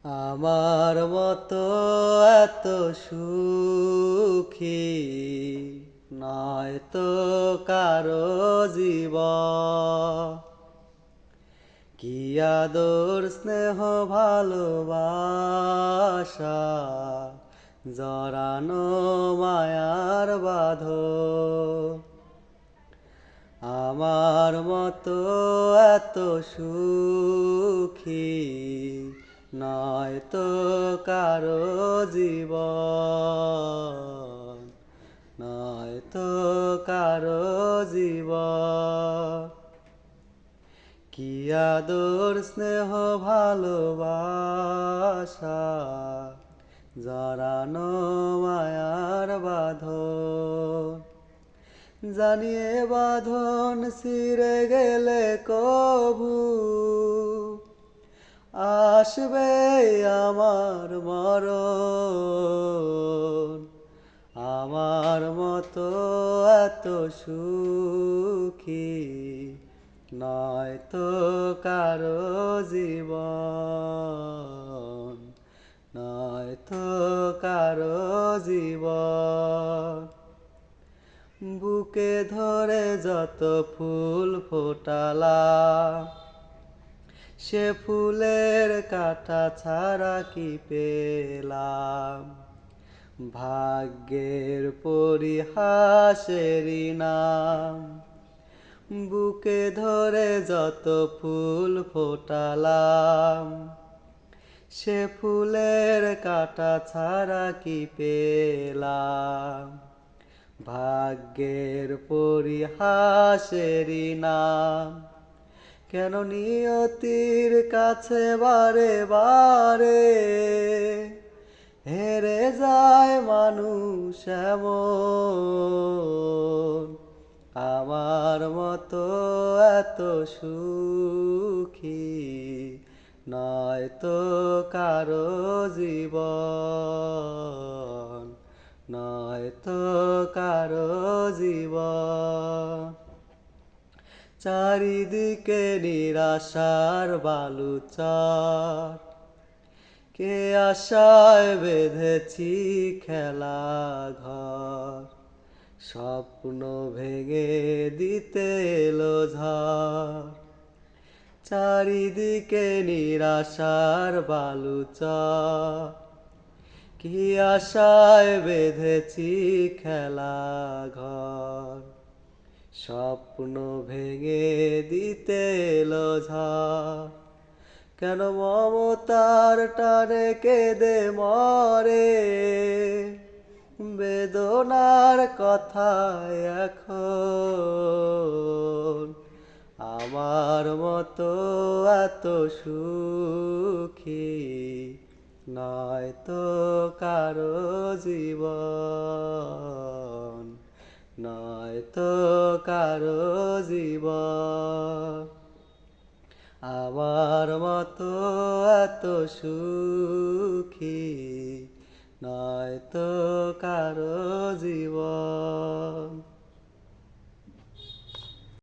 আমার মতো এত সুখী নয় তো কারো জীবন। কি আদর স্নেহ ভালোবাসা জড়ানো মায়ার বাঁধন। আমার মতো এত সুখী নয় তো কারো জীবন, নয় তো কারো জীবন। কি আদর স্নেহ ভালোবাসা জড়ানো মায়ার বাঁধন। জানিয়ে বাঁধন ছিঁড়ে গেলে কবু আসবে আমার মরণ। আমার মতো এত সুখী নয় তো কারো জীবন, নয় তো কারো জীবন। বুকে ধরে যত ফুল ফোটালাম সে ফুলের কাঁটা ছাড়া কি পেলাম। ভাগ্যের পরিহাসেরই নাম। বুকে ধরে যত ফুল ফোটালাম সে ফুলের কাঁটা ছাড়া কি পেলাম। ভাগ্যের পরিহাসেরই নাম। কেন নিয়তির কাছে বারে বারে হেরে যায় মানুষ এমন। আমার মতো এত সুখী নয় তো কারো জীবন, নয় তো কারো জীবন। চারিদিকে নিরাশার বালুচর, কে আশায় বেঁধেছি খেলা ঘর। স্বপ্ন ভেঙে দিতে এলো ঝড়। চারিদিকে নিরাশার বালুচর, কি আশায় বেঁধেছি খেলা ঘর। স্বপ্ন ভেঙে দিতে এলো ঝড়। কেন মমতার টানে কেঁদে মরে বেদনার কথায় এখন। আমার মতো এত সুখী নয় তো কারো জীবন, নয় তো কারো জীবন। আমার মতো এত সুখী নয় তো কারো জীবন।